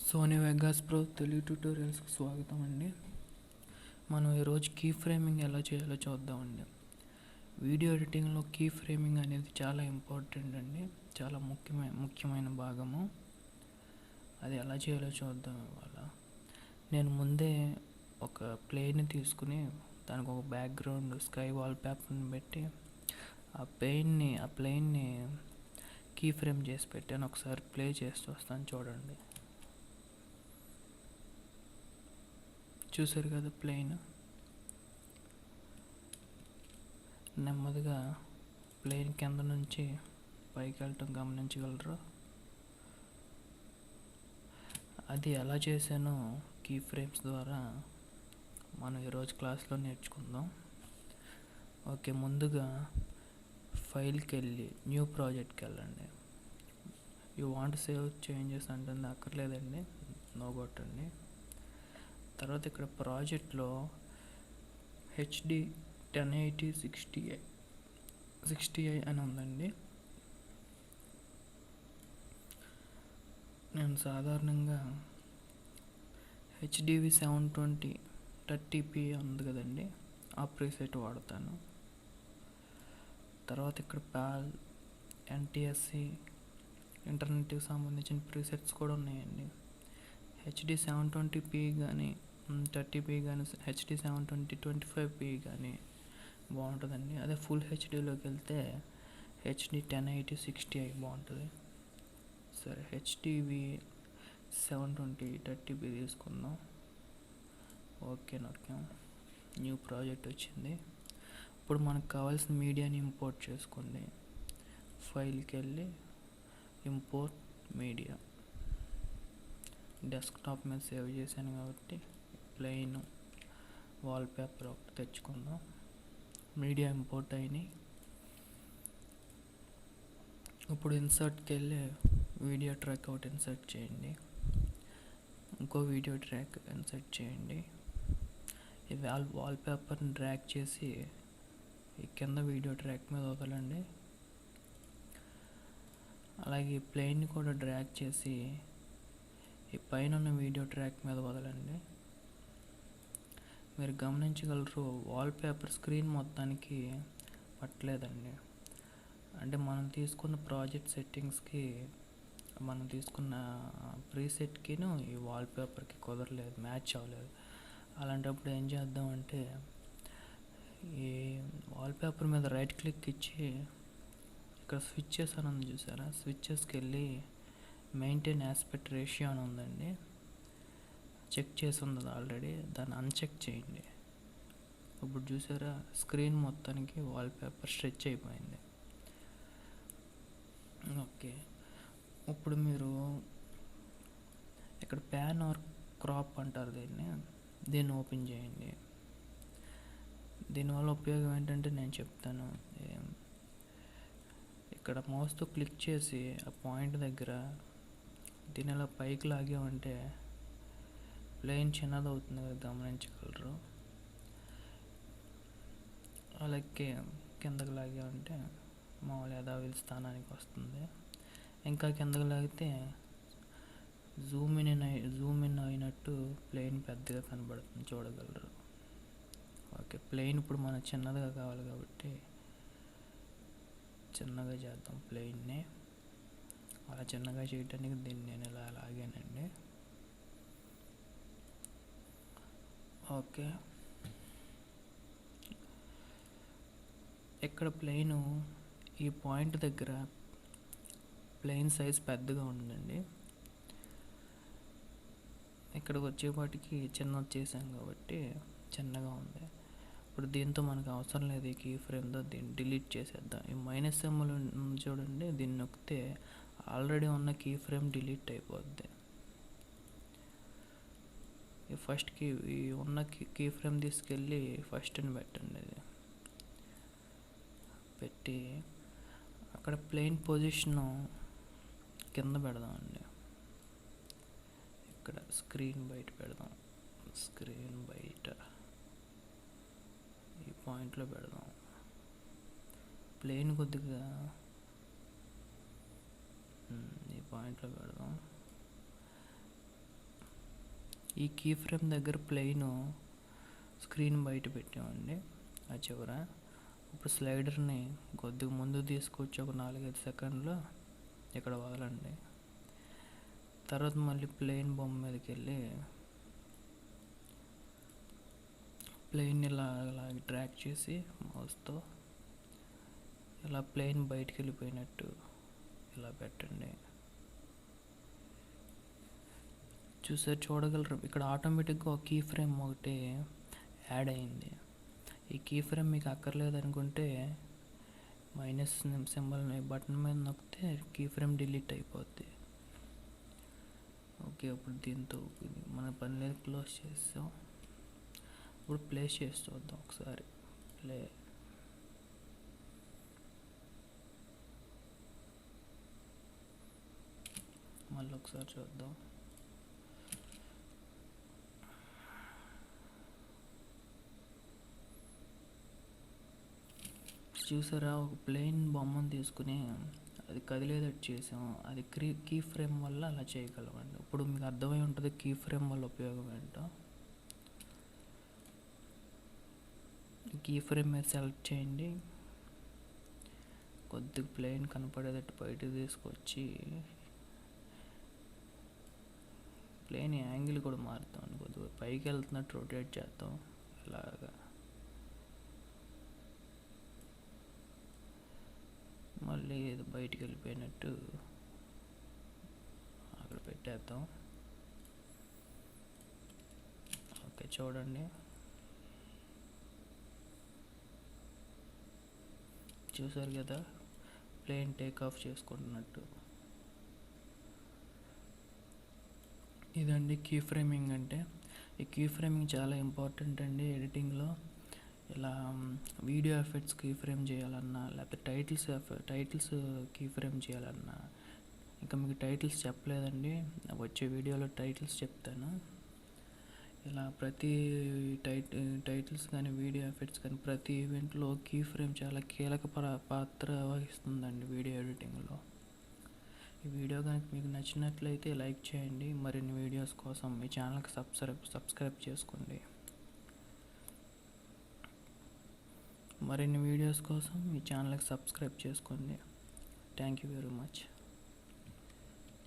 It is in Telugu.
సోనీ వెగాస్ ప్రో తెలుగు ట్యూటోరియల్స్కి స్వాగతం అండి. మనం ఈరోజు కీ ఫ్రేమింగ్ ఎలా చేయాలో చూద్దామండి. వీడియో ఎడిటింగ్లో కీ ఫ్రేమింగ్ అనేది చాలా ఇంపార్టెంట్ అండి, చాలా ముఖ్యమైన భాగము. అది ఎలా చేయాలో చూద్దాం ఇవాళ. నేను ముందే ఒక ప్లేని తీసుకుని దానికి ఒక బ్యాక్గ్రౌండ్ స్కై వాల్ పేపర్ని పెట్టి ఆ ప్లేన్ని కీ ఫ్రేమ్ చేసి పెట్టాను. ఒకసారి ప్లే చేసి వస్తాను, చూడండి. చూసారు కదా ప్లేన్. నెమ్మదిగా ప్లేన్ కింద నుంచి పైకి వెళ్ళటం గమనించగలరు. అది ఎలా చేశానో కీ ఫ్రేమ్స్ ద్వారా మనం ఈరోజు క్లాస్లో నేర్చుకుందాం. ఓకే, ముందుగా ఫైల్కి వెళ్ళి న్యూ ప్రాజెక్ట్కి వెళ్ళండి. యూ వాంట్ సేవ్ చేంజెస్ అంటుంది, అక్కర్లేదండి, నో కొట్టండి. తర్వాత ఇక్కడ ప్రాజెక్ట్లో హెచ్డి 1080 60i అని ఉందండి. నేను సాధారణంగా హెచ్డివి 720 30p ఉంది కదండి, ఆ ప్రీసెట్ వాడతాను. తర్వాత ఇక్కడ పాల్ ఎన్టీఎస్సి ఇంటర్నెట్కి సంబంధించిన ప్రీసెట్స్ కూడా ఉన్నాయండి. హెచ్డి 720p కానీ 30p కానీ హెచ్డి 720 25p కానీ బాగుంటుందండి. అదే ఫుల్ హెచ్డీలోకి వెళ్తే హెచ్డి 1080 60i బాగుంటుంది. సరే, హెచ్డివి 720 30p తీసుకుందాం. ఓకే, నొక్కాం. న్యూ ప్రాజెక్ట్ వచ్చింది. ఇప్పుడు మనకు కావాల్సిన మీడియాని ఇంపోర్ట్ చేసుకోండి. ఫైల్కి వెళ్ళి ఇంపోర్ట్ మీడియా. డెస్క్టాప్ మీద సేవ్ చేశాను కాబట్టి ప్లెయిన్ వాల్పేపర్ ఒకటి తెచ్చుకుందాం. మీడియా ఇంపోర్ట్ అయినాయి. ఇప్పుడు ఇన్సర్ట్కి వెళ్ళి వీడియో ట్రాక్ ఒకటి ఇన్సర్ట్ చేయండి. ఇంకో వీడియో ట్రాక్ ఇన్సర్ట్ చేయండి. ఈ వాల్పేపర్ని డ్రాగ్ చేసి ఈ కింద వీడియో ట్రాక్ మీద వదలండి. అలాగే ప్లెయిన్ని కూడా డ్రాగ్ చేసి ఈ పైన ఉన్న వీడియో ట్రాక్ మీద వదలండి. మీరు గమనించగలరు, వాల్పేపర్ స్క్రీన్ మొత్తానికి పట్టలేదండి. అంటే మనం తీసుకున్న ప్రాజెక్ట్ సెట్టింగ్స్కి మనం తీసుకున్న ప్రీసెట్కిను ఈ వాల్పేపర్కి కుదరలేదు, మ్యాచ్ అవ్వలేదు. అలాంటప్పుడు ఏం చేద్దామంటే ఈ వాల్పేపర్ మీద రైట్ క్లిక్ ఇచ్చి ఇక్కడ స్విచ్చెస్ అని ఉంది చూసారా, స్విచ్చెస్కి వెళ్ళి మెయింటైన్ ఆస్పెక్ట్ రేషియో అని ఉందండి, చెక్ చేసి ఉంది ఆల్రెడీ, దాన్ని అన్చెక్ చేయండి. ఇప్పుడు చూసారా, స్క్రీన్ మొత్తానికి వాల్పేపర్ స్ట్రెచ్ అయిపోయింది. ఓకే, ఇప్పుడు మీరు ఇక్కడ ప్యాన్ ఆర్ క్రాప్ అంటారు దీన్ని ఓపెన్ చేయండి. దీనివల్ల ఉపయోగం ఏంటంటే నేను చెప్తాను. ఇక్కడ మౌస్తో క్లిక్ చేసి ఆ పాయింట్ దగ్గర దీని ఇలా పైకి లాగామంటే ప్లేన్ చిన్నదవుతుంది కదా, గమనించగలరు. అలాగే కిందకి లాగామంటే మామూలు యథావిధి స్థానానికి వస్తుంది. ఇంకా కిందకి లాగితే జూమ్ ఇన్ అయినట్టు ప్లేన్ పెద్దగా కనబడుతుంది, చూడగలరు. ఓకే, ప్లేన్ ఇప్పుడు మనకు చిన్నదిగా కావాలి కాబట్టి చిన్నగా చేద్దాం ప్లేన్ని. అలా చిన్నగా చేయడానికి దీన్ని నేను ఇలా లాగానండి. ఓకే, ఇక్కడ ప్లేను ఈ పాయింట్ దగ్గర ప్లేన్ సైజ్ పెద్దగా ఉందండి. ఇక్కడికి వచ్చేపాటికి చిన్న వచ్చేసాం కాబట్టి చిన్నగా ఉంది. ఇప్పుడు దీంతో మనకు అవసరం లేదు ఈ కీ ఫ్రేమ్తో, దీన్ని డిలీట్ చేసేద్దాం. ఈ మైనస్ సింబల్ చూడండి, దీన్ని నొక్కితే ఆల్రెడీ ఉన్న కీ ఫ్రేమ్ డిలీట్ అయిపోద్ది. ఈ ఫస్ట్కి ఈ ఉన్న కీ ఫ్రేమ్ తీసుకెళ్ళి ఫస్ట్ని పెట్టండి. అది పెట్టి అక్కడ ప్లేన్ పొజిషను కింద పెడదామండి. ఇక్కడ స్క్రీన్ బయట పెడదాం, స్క్రీన్ బయట ఈ పాయింట్లో పెడదాం. ప్లేన్ కొద్దిగా ఈ పాయింట్లో పెడదాం. ఈ కీ ఫ్రేమ్ దగ్గర ప్లెయిన్ స్క్రీన్ బయట పెట్టామండి ఆ చివర. ఇప్పుడు స్లైడర్ని కొద్దిగా ముందు తీసుకొచ్చి ఒక 4-5 సెకండ్లో ఇక్కడ వదలండి. తర్వాత మళ్ళీ ప్లెయిన్ బొమ్మ మీదకి వెళ్ళి ప్లెయిన్ ఇలా డ్రాగ్ చేసి మౌస్తో ఇలా ప్లెయిన్ బయటికి వెళ్ళిపోయినట్టు ఇలా పెట్టండి. చూడగలరు ఇక్కడ ఆటోమేటిక్గా ఒక కీ ఫ్రేమ్ ఒకటి యాడ్ అయింది. ఈ కీ ఫ్రేమ్ మీకు అక్కర్లేదు అనుకుంటే మైనస్ సింబల్ని బటన్ మీద నొక్కితే కీ ఫ్రేమ్ డిలీట్ అయిపోద్ది. ఓకే, ఇప్పుడు దీంతో మన పని లేదు, క్లోజ్ చేస్తాం. ఇప్పుడు ప్లే చేసి చూద్దాం ఒకసారి. ప్లే. మళ్ళీ ఒకసారి చూద్దాం. చూసారా, ఒక ప్లెయిన్ బొమ్మను తీసుకుని అది కదిలేదట్టు చేసాం. అది కీ ఫ్రేమ్ వల్ల అలా చేయగలమండి. ఇప్పుడు మీకు అర్థమై ఉంటుంది కీ ఫ్రేమ్ వల్ల ఉపయోగం ఏంటో. కీ ఫ్రేమ్ మీద సెలెక్ట్ చేయండి, కొద్దిగా ప్లెయిన్ కనపడేటట్టు బయటకు తీసుకొచ్చి ప్లెయిన్ యాంగిల్ కూడా మారుతాం, కొద్దిగా పైకి వెళ్తున్నట్టు రొటేట్ చేద్దాం. ఇలాగా మళ్ళీ ఇది బయటికి వెళ్ళిపోయినట్టు అక్కడ పెట్టేద్దాం. ఓకే, చూడండి. చూసారు కదా, ప్లేన్ టేక్ ఆఫ్ చేసుకుంటున్నట్టు. ఇదండి కీ ఫ్రేమింగ్ అంటే. ఈ కీ ఫ్రేమింగ్ చాలా ఇంపార్టెంట్ అండి ఎడిటింగ్లో. ఇలా వీడియో ఎఫెక్ట్స్ కీ ఫ్రేమ్ చేయాలన్నా, లేకపోతే టైటిల్స్ కీ ఫ్రేమ్ చేయాలన్నా. ఇంకా మీకు టైటిల్స్ చెప్పలేదండి, వచ్చే వీడియోలో టైటిల్స్ చెప్తాను. ఇలా ప్రతి టైటిల్స్ కానీ వీడియో ఎఫెక్ట్స్ కానీ ప్రతి ఈవెంట్లో కీ ఫ్రేమ్ చాలా కీలక పాత్ర వహిస్తుందండి వీడియో ఎడిటింగ్లో. ఈ వీడియో కనుక మీకు నచ్చినట్లయితే లైక్ చేయండి. మరిన్ని వీడియోస్ కోసం మీ ఛానల్కి సబ్స్క్రైబ్ చేసుకోండి. మరిన్ని వీడియోస్ కోసం మీ ఛానల్కి సబ్స్క్రైబ్ చేసుకోండి. Thank you very much.